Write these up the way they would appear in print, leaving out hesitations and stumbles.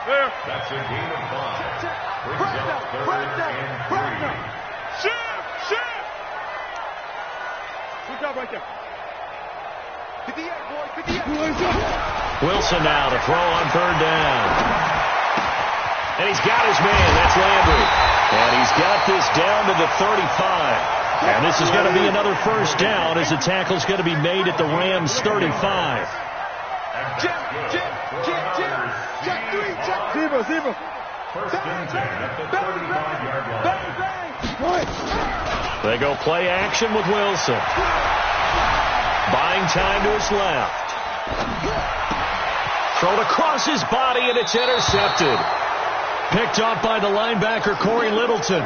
That's a gain of 5. Brings up 3rd and 3. Shift! Good job right there. 58, boy, 58. Wilson now to throw on 3rd down. And he's got his man. That's Landry. And he's got this down to the 35. And this is going to be another 1st down as the tackle's going to be made at the Rams' 35. Check 3, check. Zero. 1st and 10 at the 35-yard line. They go play action with Wilson. Buying time to his left. Thrown across his body, and it's intercepted. Picked up by the linebacker, Corey Littleton.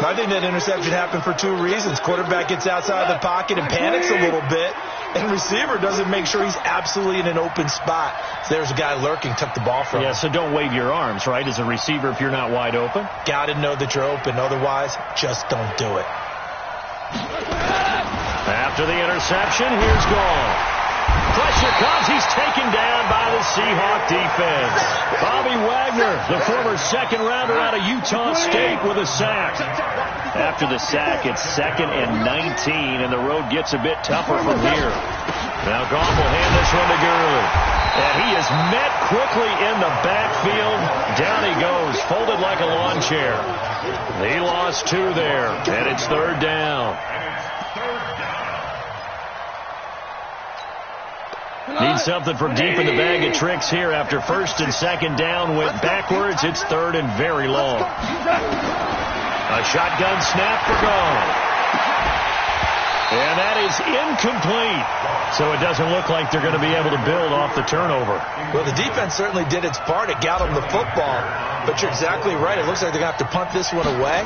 I think that interception happened for 2 reasons. Quarterback gets outside the pocket and panics a little bit, and receiver doesn't make sure he's absolutely in an open spot. So there's a guy lurking, took the ball from him. Yeah, so don't wave your arms, right, as a receiver if you're not wide open. Got to know that you're open. Otherwise, just don't do it. After the interception, here's Gall. Pressure comes. He's taken down by the Seahawk defense. Bobby Wagner, the former 2nd-rounder out of Utah State, with a sack. After the sack, it's 2nd and 19, and the road gets a bit tougher from here. Now Gall will hand this one to Gurley. And he is met quickly in the backfield. Down he goes, folded like a lawn chair. He lost 2 there, and it's 3rd down. Need something from deep in the bag of tricks here after 1st and 2nd down went backwards. It's 3rd and very long. A shotgun snap for Gall. And that is incomplete. So it doesn't look like they're going to be able to build off the turnover. Well, the defense certainly did its part. It got them the football. But you're exactly right. It looks like they're going to have to punt this one away.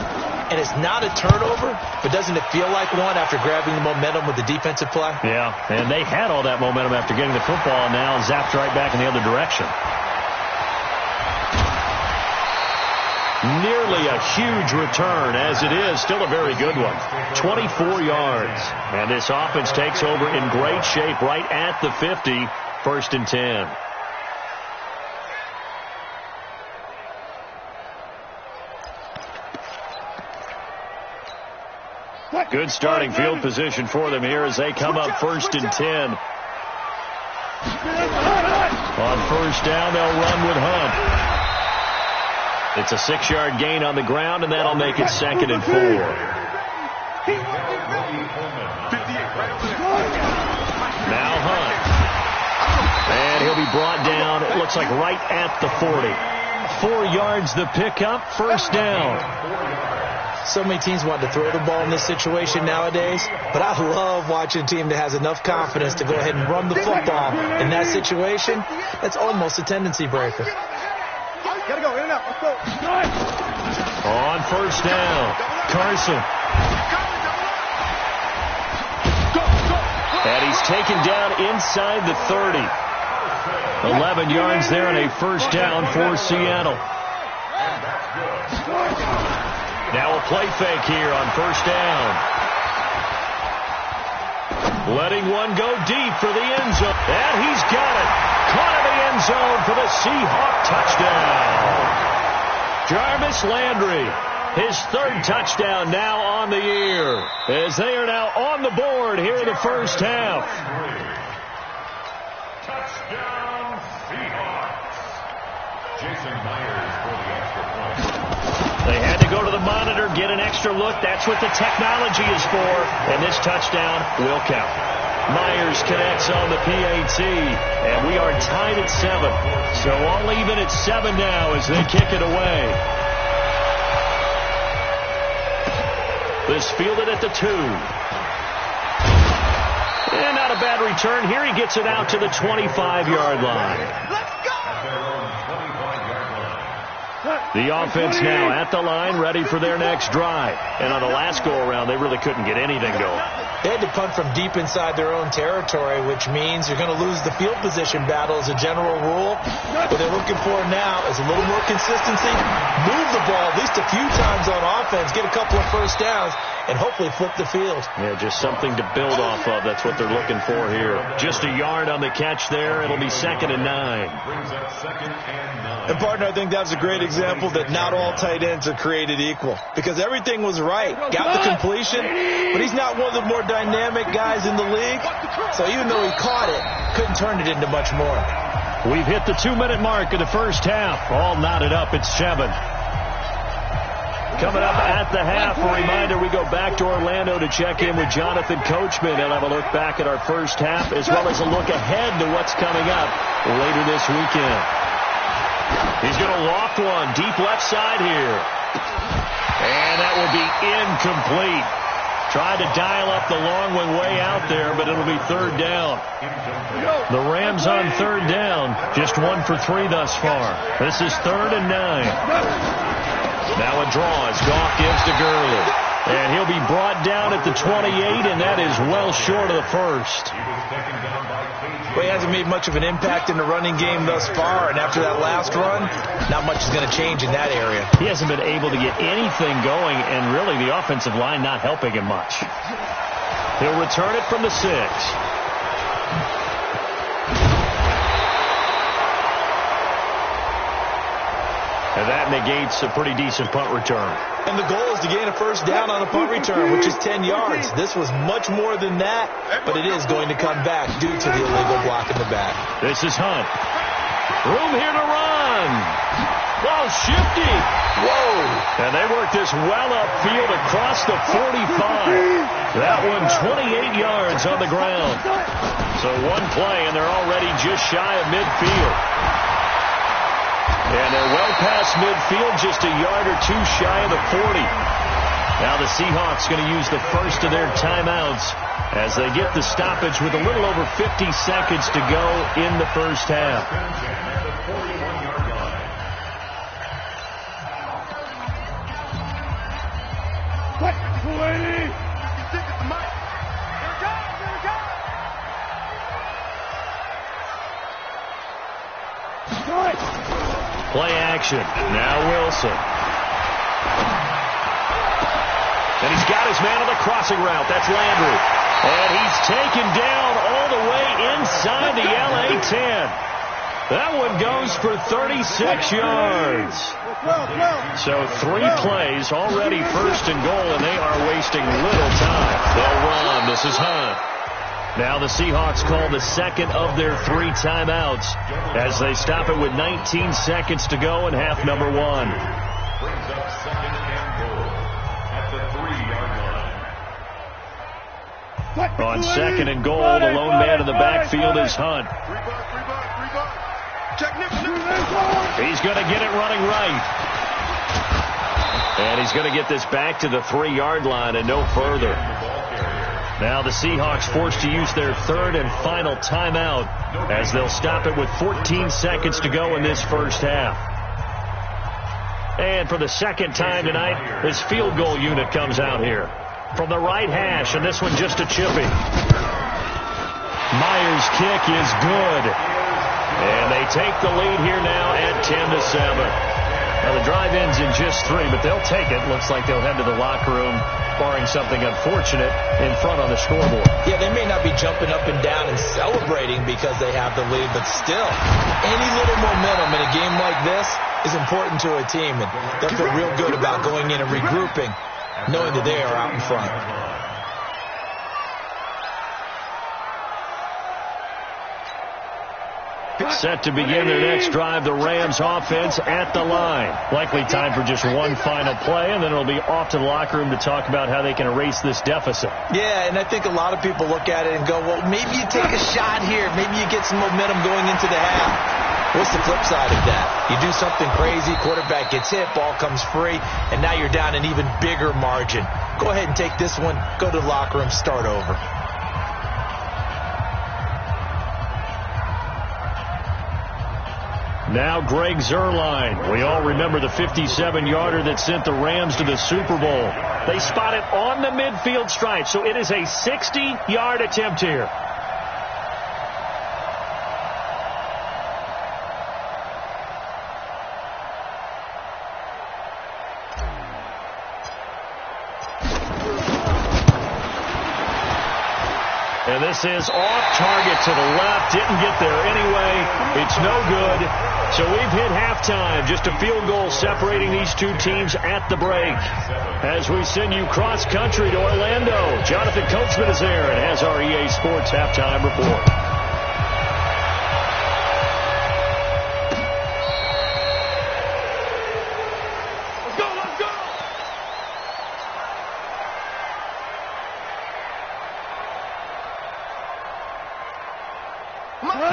And it's not a turnover, but doesn't it feel like one after grabbing the momentum with the defensive play? Yeah, and they had all that momentum after getting the football, and now zapped right back in the other direction. Nearly a huge return, as it is still a very good one. 24 yards. And this offense takes over in great shape right at the 50, 1st and 10. Good starting field position for them here as they come up 1st and 10. On 1st down, they'll run with Hunt. It's a 6-yard gain on the ground, and that'll make it 2nd and 4. Now Hunt. And he'll be brought down, it looks like right at the 40. 4 yards the pickup, 1st down. So many teams want to throw the ball in this situation nowadays, but I love watching a team that has enough confidence to go ahead and run the football. In that situation, that's almost a tendency breaker. Gotta go, in and out. Let's go. On 1st down, Carson. And he's taken down inside the 30. 11 yards there and a 1st down for Seattle. Now a play fake here on 1st down. Letting one go deep for the end zone. And he's got it. Caught in the end zone for the Seahawk touchdown. Jarvis Landry, his 3rd touchdown now on the year, as they are now on the board here in the 1st half. Touchdown, Seahawks. Jason Myers for the extra point. They had to go to the monitor, get an extra look. That's what the technology is for, and this touchdown will count. Myers connects on the PAT, and we are tied at 7. So all even at 7 now as they kick it away. This fielded at the 2. And not a bad return here. He gets it out to the 25-yard line. The offense now at the line, ready for their next drive. And on the last go-around, they really couldn't get anything going. They had to punt from deep inside their own territory, which means you're going to lose the field position battle as a general rule. What they're looking for now is a little more consistency, move the ball at least a few times on offense, get a couple of first downs, and hopefully flip the field. Yeah, just something to build off of. That's what they're looking for here. Just a yard on the catch there. It'll be 2nd and 9. And, partner, I think that's a great example that not all tight ends are created equal, because everything was right. Got the completion, but he's not one of the more dynamic guys in the league. So even though he caught it, couldn't turn it into much more. We've hit the 2-minute mark of the first half. All knotted up at 7. Coming up at the half, a reminder, we go back to Orlando to check in with Jonathan Coachman. He'll have a look back at our first half as well as a look ahead to what's coming up later this weekend. He's going to loft one deep left side here. And that will be incomplete. Tried to dial up the long one way out there, but it'll be 3rd down. The Rams on 3rd down, just 1 for 3 thus far. This is 3rd and 9. Now a draw as Goff gives to Gurley. And he'll be brought down at the 28, and that is well short of the first. Well, he hasn't made much of an impact in the running game thus far, and after that last run, not much is going to change in that area. He hasn't been able to get anything going, and really the offensive line not helping him much. He'll return it from the 6. And that negates a pretty decent punt return. And the goal is to gain a first down on a punt return, which is 10 yards. This was much more than that, but it is going to come back due to the illegal block in the back. This is Hunt. Room here to run. Ball shifty. Whoa. And they work this well upfield across the 45. That one 28 yards on the ground. So one play, and they're already just shy of midfield. And they're well past midfield, just a yard or 2 shy of the 40. Now the Seahawks going to use the first of their timeouts as they get the stoppage with a little over 50 seconds to go in the first half. Play action. Now Wilson. And he's got his man on the crossing route. That's Landry. And he's taken down all the way inside the LA 10. That one goes for 36 yards. So 3 plays, already 1st and goal, and they are wasting little time. They'll run. This is Hunt. Now the Seahawks call the 2nd of their 3 timeouts as they stop it with 19 seconds to go in half number 1. Brings up 2nd and goal at the 3-yard line. On 2nd and goal, the lone man in the backfield is Hunt. He's going to get it running right. And he's going to get this back to the 3-yard line and no further. Now the Seahawks forced to use their 3rd and final timeout as they'll stop it with 14 seconds to go in this first half. And for the 2nd time tonight, this field goal unit comes out here. From the right hash, and this one just a chippy. Myers' kick is good. And they take the lead here now at 10-7. Now the drive ends in just 3, but they'll take it. Looks like they'll head to the locker room, barring something unfortunate, in front on the scoreboard. Yeah, they may not be jumping up and down and celebrating because they have the lead, but still, any little momentum in a game like this is important to a team, and they'll feel real good about going in and regrouping, knowing that they are out in front. Set to begin their next drive, the Rams offense at the line. Likely time for just one final play, and then it'll be off to the locker room to talk about how they can erase this deficit. Yeah, and I think a lot of people look at it and go, well, maybe you take a shot here. Maybe you get some momentum going into the half. What's the flip side of that? You do something crazy, quarterback gets hit, ball comes free, and now you're down an even bigger margin. Go ahead and take this one, go to the locker room, start over. Now Greg Zuerlein. We all remember the 57-yarder that sent the Rams to the Super Bowl. They spot it on the midfield stripe, so it is a 60-yard attempt here. And this is off target to the left. Didn't get there anyway. It's no good. So we've hit halftime. Just a field goal separating these two teams at the break. As we send you cross country to Orlando, Jonathan Coachman is there and has our EA Sports halftime report.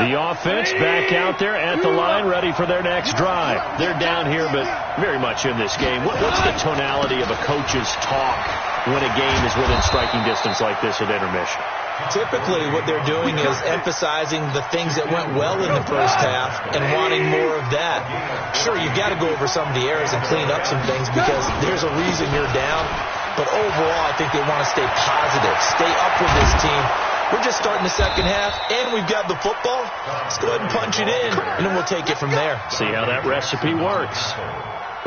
The offense back out there at the line, ready for their next drive. They're down here, but very much in this game. What's the tonality of a coach's talk when a game is within striking distance like this at intermission? Typically, what they're doing is emphasizing the things that went well in the first half and wanting more of that. Sure, you've got to go over some of the errors and clean up some things because there's a reason you're down. But overall, I think they want to stay positive, stay up with this team. We're just starting the second half, and we've got the football. Let's go ahead and punch it in, and then we'll take it from there. See how that recipe works.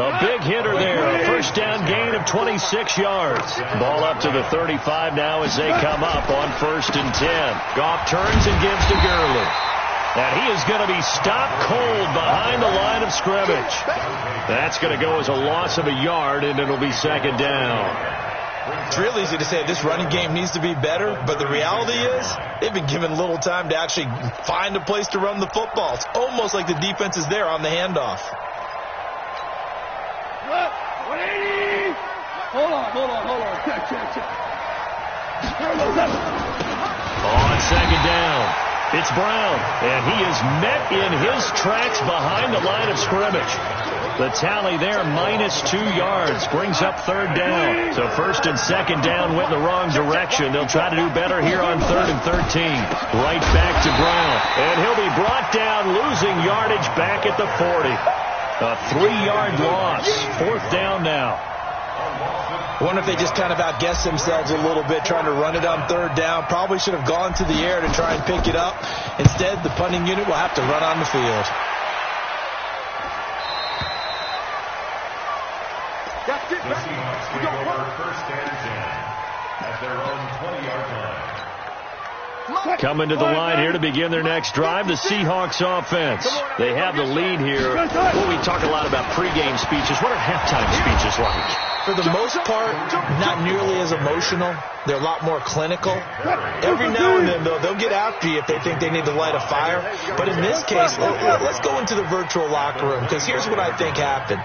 A big hitter there, a first down gain of 26 yards. Ball up to the 35 now as they come up on 1st and 10. Goff turns and gives to Gurley. And he is going to be stopped cold behind the line of scrimmage. That's going to go as a loss of a yard, and it'll be 2nd down. It's real easy to say this running game needs to be better, but the reality is they've been given little time to actually find a place to run the football. It's almost like the defense is there on the handoff. 180. Hold on. Check. On 2nd down, it's Brown, and he is met in his tracks behind the line of scrimmage. The tally there, -2 yards, brings up 3rd down. So 1st and 2nd down went in the wrong direction. They'll try to do better here on 3rd and 13. Right back to Brown, and he'll be brought down, losing yardage back at the 40. A 3-yard loss, 4th down now. I wonder if they just kind of outguessed themselves a little bit trying to run it on 3rd down. Probably should have gone to the air to try and pick it up. Instead, the punting unit will have to run on the field. The Seahawks take over 1st and 10 at their own 20-yard line. Coming to the line here to begin their next drive, the Seahawks offense. They have the lead here. Well, we talk a lot about pregame speeches. What are halftime speeches like? For the most part, not nearly as emotional. They're a lot more clinical. Every now and then, though, they'll get after you if they think they need to light a fire. But in this case, let's go into the virtual locker room, because here's what I think happened.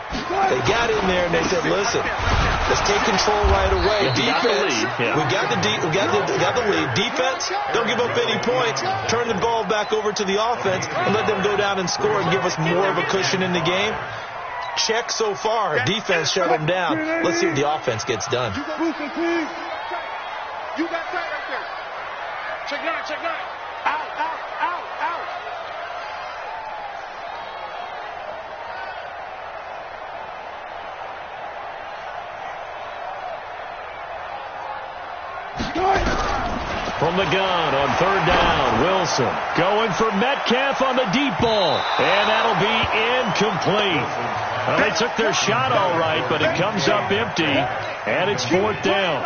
They got in there and they said, listen, let's take control right away. Defense, we got the lead. Defense, don't give up any points. Turn the ball back over to the offense and let them go down and score and give us more of a cushion in the game. Check so far. Defense shut them down. Let's see if the offense gets done. You got that right there. Check 9. Out. From the gun on 3rd down, Wilson going for Metcalf on the deep ball, and that'll be incomplete. Well, they took their shot all right, but it comes up empty, and it's 4th down.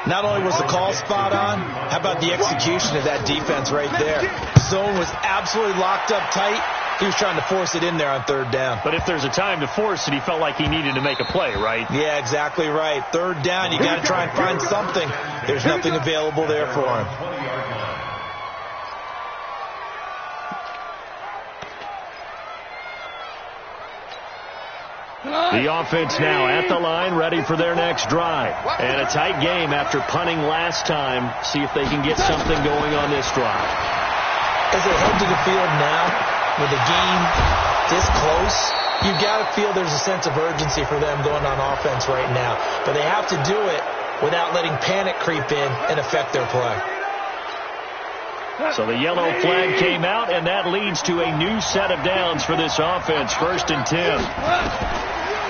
Not only was the call spot on, how about the execution of that defense right there? Zone was absolutely locked up tight. He was trying to force it in there on 3rd down. But if there's a time to force it, he felt like he needed to make a play, right? Yeah, exactly right. 3rd down, you got to try and find something. There's nothing available there for him. The offense now at the line, ready for their next drive. And a tight game after punting last time. See if they can get something going on this drive. As they head to the field now, with the game this close, you've got to feel there's a sense of urgency for them going on offense right now. But they have to do it without letting panic creep in and affect their play. So the yellow flag came out, and that leads to a new set of downs for this offense. 1st and 10.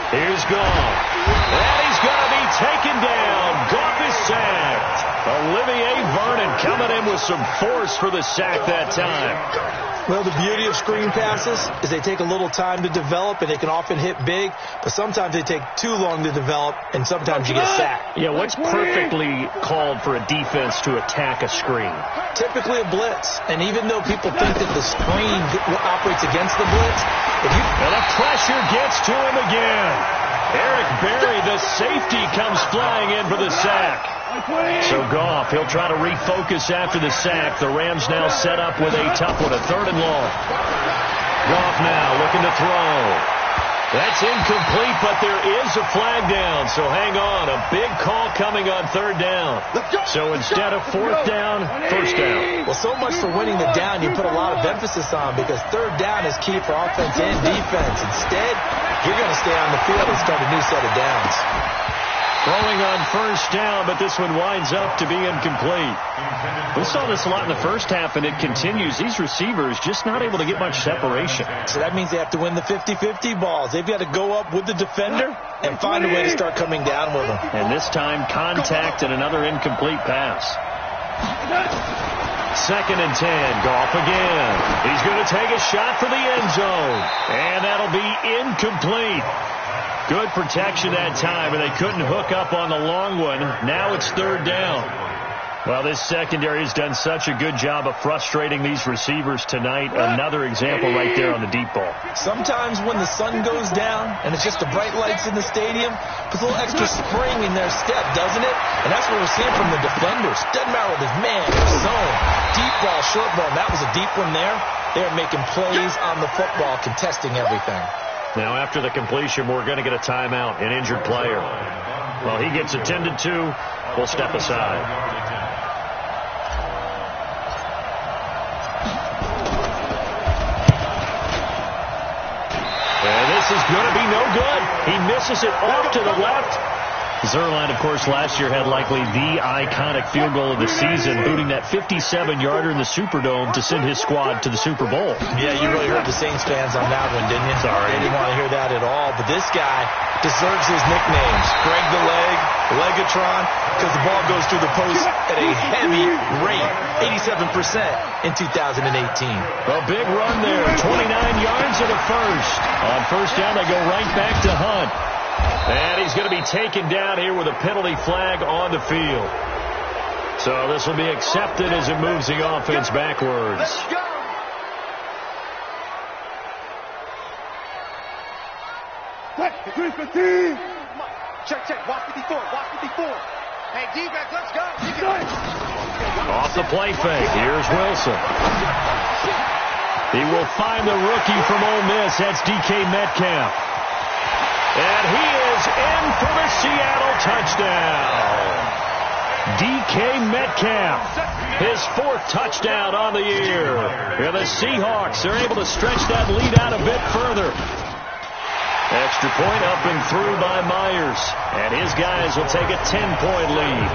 Here's Goff. And he's going to be taken down. Goff is sacked. Olivier Vernon coming in with some force for the sack that time. Well, the beauty of screen passes is they take a little time to develop, and they can often hit big, but sometimes they take too long to develop, and sometimes you get sacked. Yeah, what's perfectly called for a defense to attack a screen? Typically a blitz, and even though people think that the screen operates against the blitz, and the pressure gets to him again. Eric Berry, the safety, comes flying in for the sack. So Goff, he'll try to refocus after the sack. The Rams now set up with a tough one, a 3rd and long. Goff now looking to throw. That's incomplete, but there is a flag down, so hang on. A big call coming on 3rd down. So instead of 4th down, 1st down. Well, so much for winning the down you put a lot of emphasis on, because 3rd down is key for offense and defense. Instead, you're going to stay on the field and start a new set of downs. Throwing on 1st down, but this one winds up to be incomplete. We saw this a lot in the first half, and it continues. These receivers just not able to get much separation. So that means they have to win the 50-50 balls. They've got to go up with the defender and find a way to start coming down with them. And this time, contact and another incomplete pass. 2nd and 10. Goff again. He's going to take a shot for the end zone. And that'll be incomplete. Good protection that time, and they couldn't hook up on the long one. Now it's 3rd down. Well, this secondary has done such a good job of frustrating these receivers tonight. Another example right there on the deep ball. Sometimes when the sun goes down and it's just the bright lights in the stadium, puts a little extra spring in their step, doesn't it? And that's what we're seeing from the defenders. Doesn't matter whether it's man or zone, deep ball, short ball. That was a deep one there. They're making plays on the football, contesting everything. Now, after the completion, we're going to get a timeout, an injured player. Well, he gets attended to. We'll step aside. And this is going to be no good. He misses it off to the left. Zuerlein, of course, last year had likely the iconic field goal of the season, booting that 57-yarder in the Superdome to send his squad to the Super Bowl. Yeah, you really hurt the Saints fans on that one, didn't you? Sorry. They didn't want to hear that at all. But this guy deserves his nicknames. Greg the Leg, Legatron, because the ball goes through the post at a heavy rate, 87% in 2018. A big run there, 29 yards and a first. On 1st down, they go right back to Hunt. And he's going to be taken down here with a penalty flag on the field. So this will be accepted as it moves the offense backwards. Let's go. Check. Watch 54. Hey, defense, let's go. Off the play fake. Here's Wilson. He will find the rookie from Ole Miss. That's DK Metcalf. And he is in for the Seattle touchdown. DK Metcalf, his 4th touchdown on the year. And the Seahawks are able to stretch that lead out a bit further. Extra point up and through by Myers. And his guys will take a 10-point lead.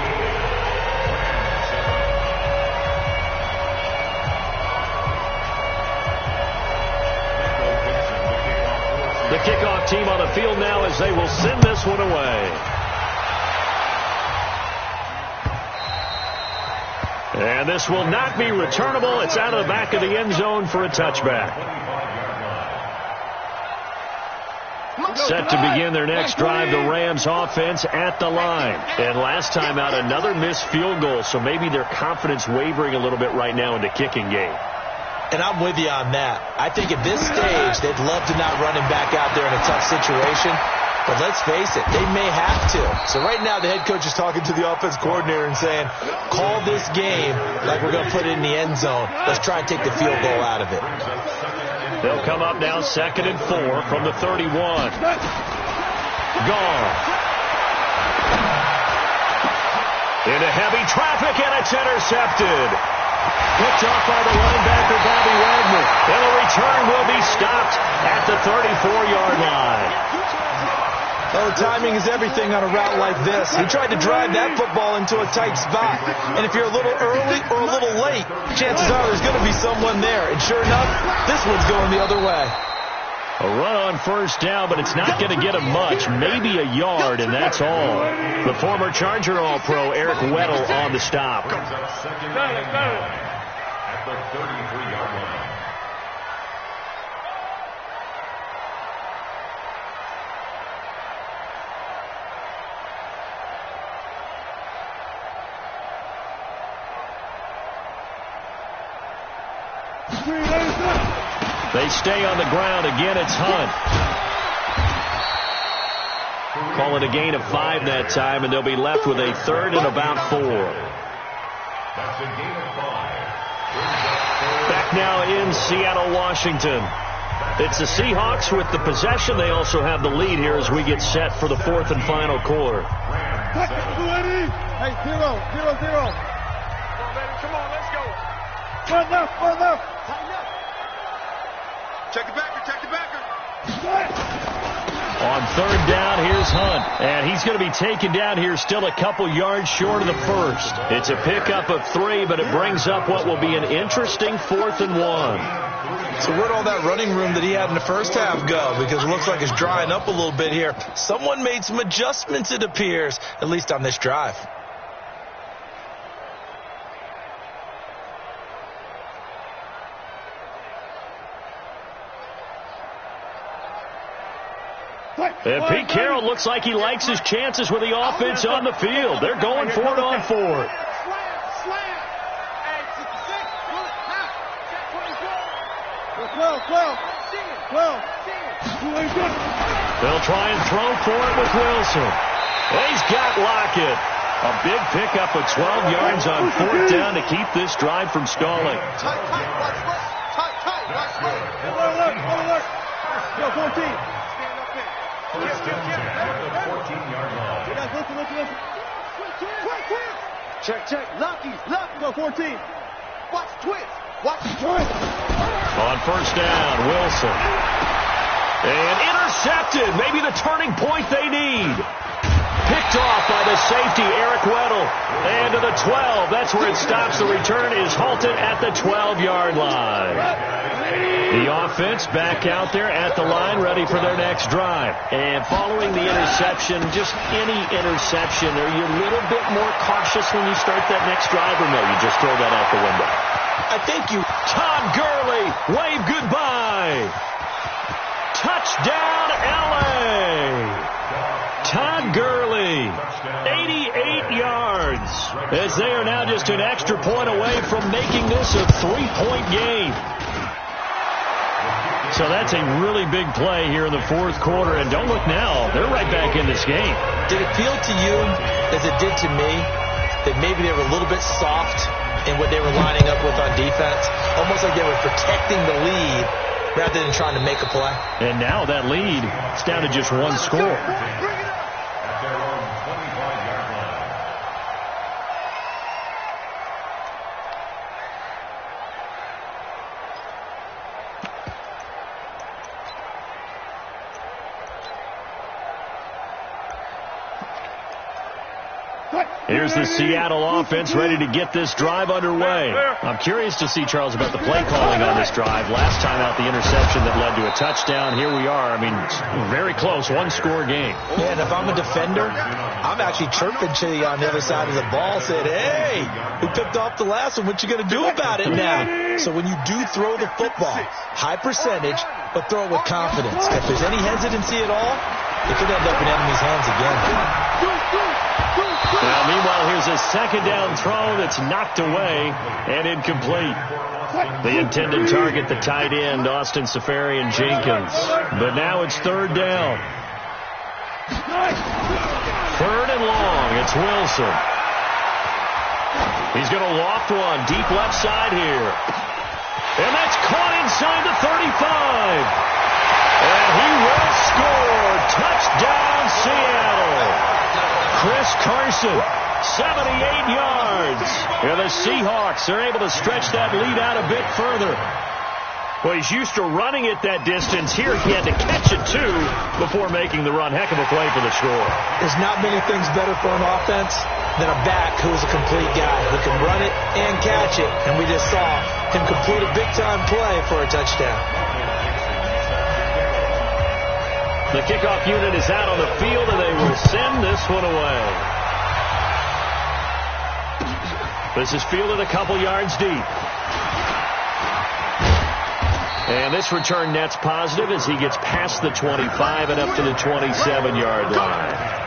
The kickoff team on the field now as they will send this one away. And this will not be returnable. It's out of the back of the end zone for a touchback. Set to begin their next drive, the Rams offense at the line. And last time out, another missed field goal, so maybe their confidence wavering a little bit right now in the kicking game. And I'm with you on that. I think at this stage, they'd love to not run him back out there in a tough situation. But let's face it, they may have to. So right now, the head coach is talking to the offense coordinator and saying, call this game like we're going to put it in the end zone. Let's try and take the field goal out of it. They'll come up now 2nd and 4 from the 31. Gone. Into heavy traffic, and it's intercepted. Picked off by the linebacker, Bobby Wagner. And the return will be stopped at the 34-yard line. Oh, timing is everything on a route like this. He tried to drive that football into a tight spot. And if you're a little early or a little late, chances are there's going to be someone there. And sure enough, this one's going the other way. A run on first down, but it's not going to get him much. Maybe a yard, and that's all. The former Charger All-Pro, Eric Weddle, on the stop. Second and 9 at the 33-yard line. They stay on the ground. Again, it's Hunt. Call it a gain of 5 that time, and they'll be left with a third and about 4. That's a gain of 5. Back now in Seattle, Washington. It's the Seahawks with the possession. They also have the lead here as we get set for the 4th and final quarter. Hey, 0-0-0. Come on, let's go. One left. Tighten up. Check the backer. On third down, here's Hunt. And he's going to be taken down here still a couple yards short of the first. It's a pickup of 3, but it brings up what will be an interesting 4th and 1. So where'd all that running room that he had in the first half go? Because it looks like it's drying up a little bit here. Someone made some adjustments, it appears, at least on this drive. And Pete Carroll looks like he likes his chances with the offense on the field. They're going for it on 4. Slam. They'll try and throw for it with Wilson. He's got Lockett. A big pickup of 12 yards on 4th down to keep this drive from stalling. Tight. Alert. Go, 14. First down at the 14-yard line. Listen. Check. Lucky. Go, 14. Watch twist. On first down, Wilson. And intercepted. Maybe the turning point they need. Picked off by the safety, Eric Weddle. And to the 12. That's where it stops. The return is halted at the 12-yard line. The offense back out there at the line, ready for their next drive. And following the interception, just any interception, are you a little bit more cautious when you start that next drive, or no, you just throw that out the window? I think you... Todd Gurley, wave goodbye. Touchdown, L.A. Todd Gurley, 88 yards, as they are now just an extra point away from making this a 3-point game. So that's a really big play here in the 4th quarter. And don't look now, they're right back in this game. Did it feel to you, as it did to me, that maybe they were a little bit soft in what they were lining up with on defense? Almost like they were protecting the lead rather than trying to make a play. And now that lead is down to just 1 score. At their own 25-yard line. Here's the Seattle offense ready to get this drive underway. I'm curious to see, Charles, about the play calling on this drive. Last time out, the interception that led to a touchdown. Here we are. I mean, very close, 1-score game. Yeah, and if I'm a defender, I'm actually chirping to you on the other side of the ball, saying, hey, we picked off the last one. What you going to do about it now? So when you do throw the football, high percentage, but throw it with confidence. If there's any hesitancy at all, it could end up in enemy's hands again. Now, meanwhile, here's a second down throw that's knocked away and incomplete. The intended target, the tight end, Austin Seferian-Jenkins. But now it's 3rd down. 3rd and long. It's Wilson. He's going to loft one deep left side here. And that's caught inside the 35. And he will score. Touchdown, Seattle. Chris Carson, 78 yards. And the Seahawks are able to stretch that lead out a bit further. Well, he's used to running it that distance. Here he had to catch it, too, before making the run. Heck of a play for the score. There's not many things better for an offense than a back who's a complete guy who can run it and catch it. And we just saw him complete a big-time play for a touchdown. The kickoff unit is out on the field, and they will send this one away. This is fielded a couple yards deep. And this return net's positive as he gets past the 25 and up to the 27-yard line.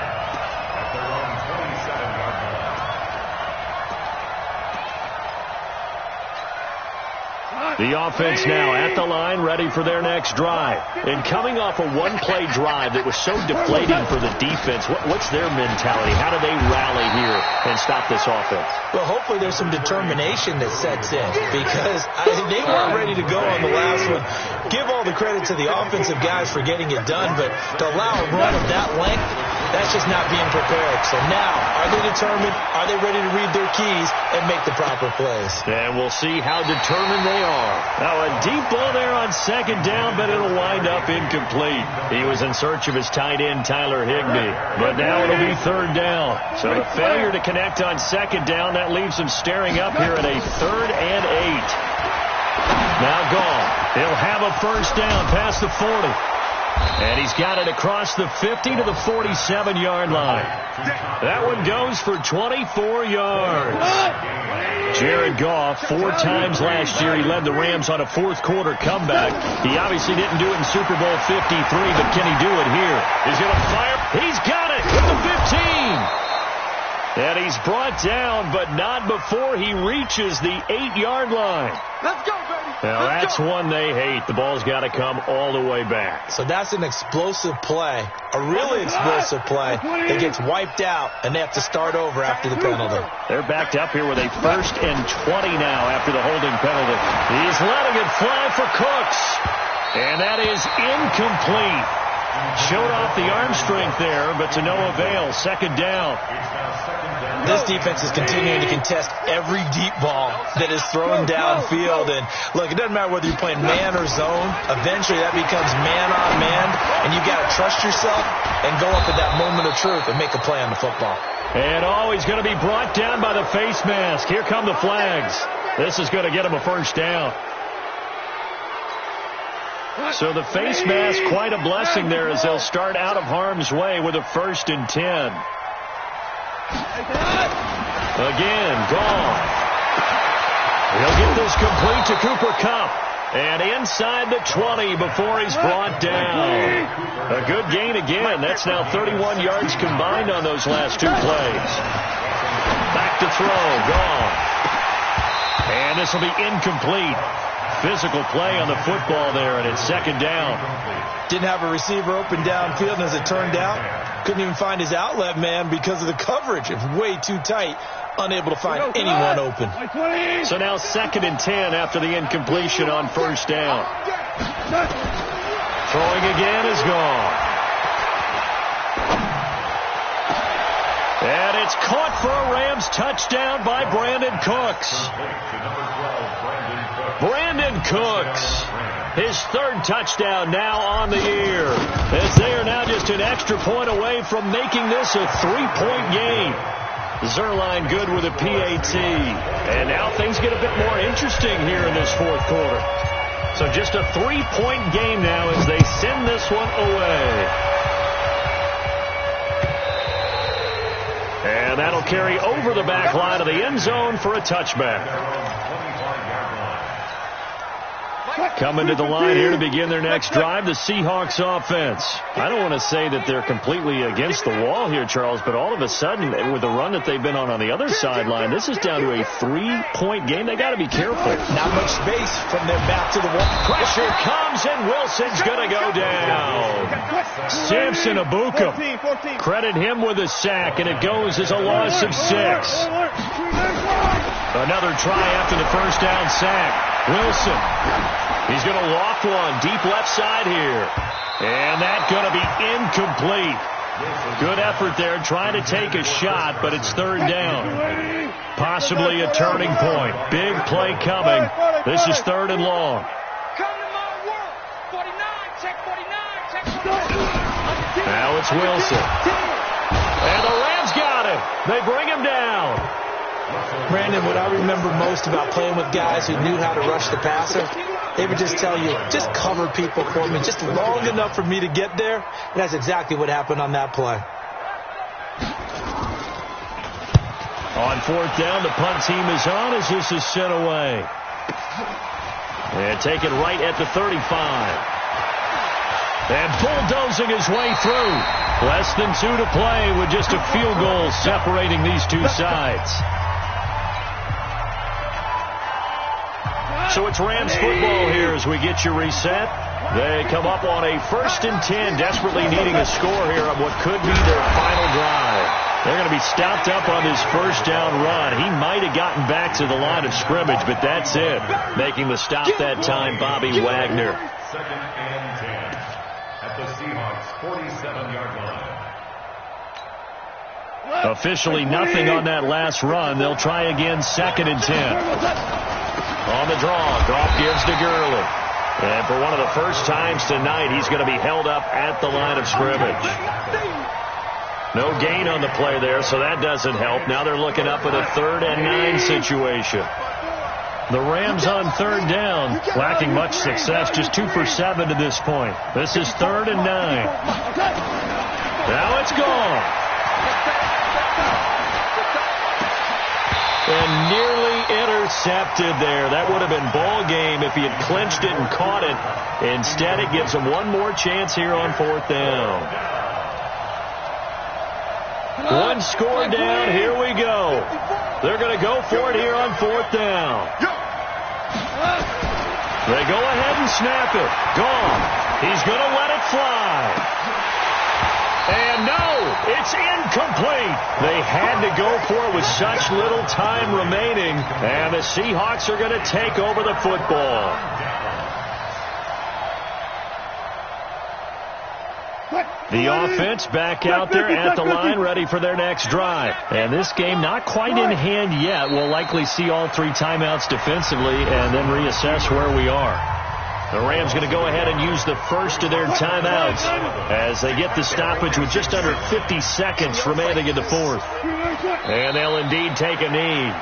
The offense now at the line, ready for their next drive. And coming off a one-play drive that was so deflating for the defense, what's their mentality? How do they rally here and stop this offense? Well, hopefully there's some determination that sets in because they weren't ready to go on the last one. Give all the credit to the offensive guys for getting it done, but to allow a run of that length, that's just not being prepared. So now, are they determined? Are they ready to read their keys and make the proper plays? And we'll see how determined they are. Now, a deep ball there on second down, but it'll wind up incomplete. He was in search of his tight end, Tyler Higbee. But now it'll be third down. So a failure to connect on second down, that leaves him staring up here at a 3rd and 8. Now gone. He'll have a first down past the 40. And he's got it across the 50 to the 47-yard line. That one goes for 24 yards. Jared Goff, 4 times last year, he led the Rams on a fourth-quarter comeback. He obviously didn't do it in Super Bowl 53, but can he do it here? He's going to fire. He's got it at the 15. And he's brought down, but not before he reaches the 8-yard line. Let's go, baby. Now, that's one they hate. The ball's got to come all the way back. So that's an explosive play, a really explosive play that gets wiped out, and they have to start over after the penalty. They're backed up here with a 1st and 20 now after the holding penalty. He's letting it fly for Cooks, and that is incomplete. Showed off the arm strength there, but to no avail. Second down. This defense is continuing to contest every deep ball that is thrown downfield. And, look, it doesn't matter whether you're playing man or zone. Eventually that becomes man on man, and you've got to trust yourself and go up at that moment of truth and make a play on the football. And, he's going to be brought down by the face mask. Here come the flags. This is going to get him a first down. So the face mask, quite a blessing there as they'll start out of harm's way with a 1st and 10. Again, gone. He'll get this complete to Cooper Kupp. And inside the 20 before he's brought down. A good gain again. That's now 31 yards combined on those last 2 plays. Back to throw, gone. And this will be incomplete. Physical play on the football there, and it's second down. Didn't have a receiver open downfield, and as it turned out, couldn't even find his outlet man because of the coverage. It was way too tight, unable to find anyone open. So now 2nd and 10 after the incompletion on first down. Throwing again is gone. And it's caught for a Rams touchdown by Brandon Cooks. Brandon Cooks, his 3rd touchdown now on the year, as they are now just an extra point away from making this a 3-point game. Zerline good with a PAT. And now things get a bit more interesting here in this 4th quarter. So just a 3-point game now as they send this one away. And that'll carry over the back line of the end zone for a touchback. Coming to the line here to begin their next drive, the Seahawks offense. I don't want to say that they're completely against the wall here, Charles, but all of a sudden, with the run that they've been on the other sideline, this is down to a 3-point game. They got to be careful. Not much space from their back to the wall. Pressure comes, and Wilson's going to go down. Samson Abuka. Credit him with a sack, and it goes as a loss of 6. Another try after the first down sack. Wilson, he's going to loft one deep left side here. And that's going to be incomplete. Good effort there trying to take a shot, but it's 3rd down. Possibly a turning point. Big play coming. This is 3rd and long. it's Wilson. And the Rams got him. They bring him down. Brandon, what I remember most about playing with guys who knew how to rush the passer, they would just tell you, just cover people for me, just long enough for me to get there. And that's exactly what happened on that play. On fourth down, the punt team is on as this is sent away. And taken right at the 35. And bulldozing his way through. Less than 2 to play with just a field goal separating these two sides. So it's Rams football here as we get you reset. They come up on a 1st and 10, desperately needing a score here on what could be their final drive. They're going to be stopped up on this first down run. He might have gotten back to the line of scrimmage, but that's it. Making the stop that time, Bobby Wagner. 2nd and 10 at the Seahawks 47-yard line. Officially nothing on that last run. They'll try again 2nd and 10. On the draw, Goff gives to Gurley. And for one of the first times tonight, he's going to be held up at the line of scrimmage. No gain on the play there, so that doesn't help. Now they're looking up at a 3rd and 9 situation. The Rams on 3rd down, lacking much success, just 2 for 7 to this point. This is 3rd and 9. Now it's gone. And nearly intercepted there. That would have been ball game if he had clinched it and caught it. Instead, it gives him one more chance here on 4th down. One score down. Here we go. They're going to go for it here on 4th down. They go ahead and snap it. Gone. He's going to let it fly. And no, it's incomplete. They had to go for it with such little time remaining. And the Seahawks are going to take over the football. The offense back out there at the line, ready for their next drive. And this game not quite in hand yet. We'll likely see all 3 timeouts defensively and then reassess where we are. The Rams going to go ahead and use the first of their timeouts as they get the stoppage with just under 50 seconds remaining in the 4th. And they'll indeed take a knee.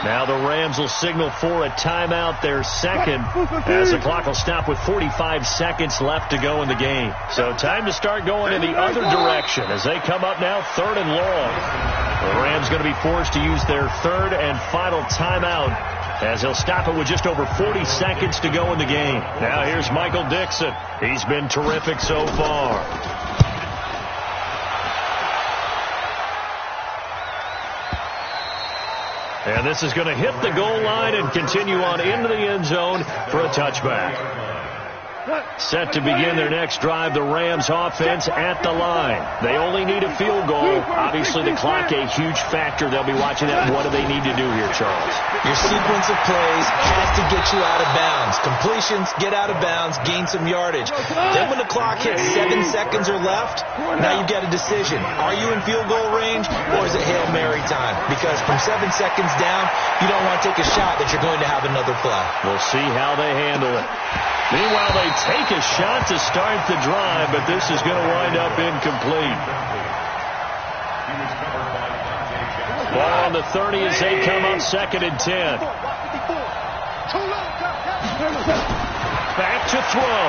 Now the Rams will signal for a timeout, their second, as the clock will stop with 45 seconds left to go in the game. So time to start going in the other direction as they come up now 3rd and long. The Rams going to be forced to use their 3rd and final timeout as he'll stop it with just over 40 seconds to go in the game. Now here's Michael Dixon. He's been terrific so far. And this is going to hit the goal line and continue on into the end zone for a touchback. Set to begin their next drive, the Rams offense at the line. They only need a field goal. Obviously, the clock a huge factor. They'll be watching that. What do they need to do here, Charles? Your sequence of plays has to get you out of bounds. Completions, get out of bounds, gain some yardage. Then when the clock hits 7 seconds or left, now you get a decision. Are you in field goal range or is it Hail Mary time? Because from 7 seconds down, you don't want to take a shot that you're going to have another play. We'll see how they handle it. Meanwhile, they take a shot to start the drive, but this is going to wind up incomplete. Ball on the 30 as they come up 2nd and 10. Back to throw.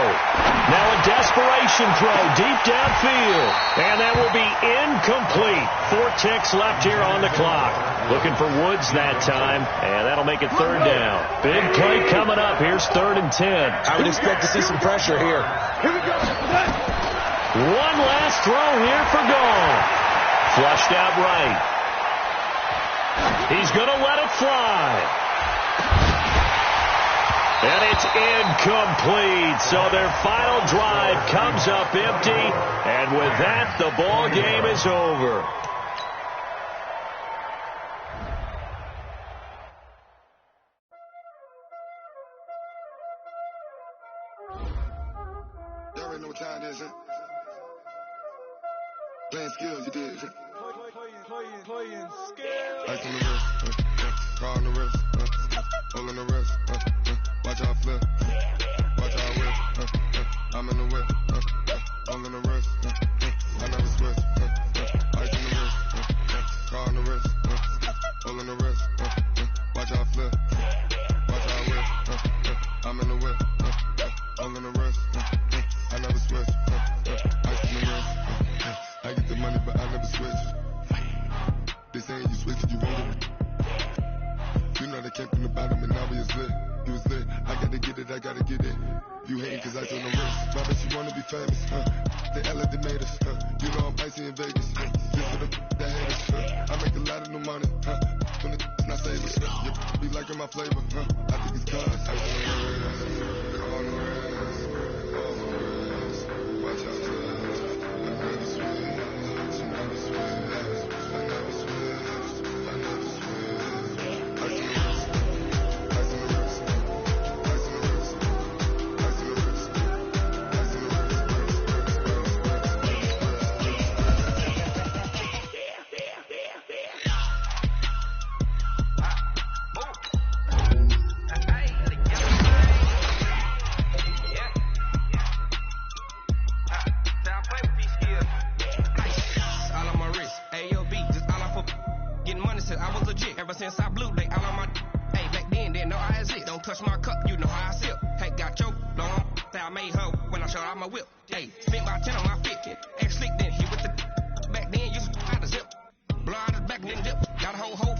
Now a desperation throw deep downfield. And that will be incomplete. 4 ticks left here on the clock. Looking for Woods that time. And that'll make it 3rd down. Big play coming up. Here's 3rd and 10. I would expect to see some pressure here. One last throw here for goal. Flushed out right. He's going to let it fly. And it's incomplete. So their final drive comes up empty. And with that, the ball game is over. Y'all already know what time it is, huh? Playing skills, you did. Playing skills. Ice on the wrist, car on the wrist, hole in the wrist, watch how I flip, watch how I whip, I'm in the whip, on famous, They LA, they made us, You know I'm icy in Vegas, Just for the that haters, I make a lot of new money, When the not savers, You be liking my flavor, I think it's cause I on the rest, watch out, I never switch, I never switch, I never switch, I never switch. I see since I blew, they all on my hey, back then, didn't know I had it. Don't touch my cup, you know how I sip. Hey, got your long, say I made her when I showed out my whip. Hey, spent about 10 on my fit. Ex slick, then he with the back then, used to out the zip. Blow out his back, then dip. Got a whole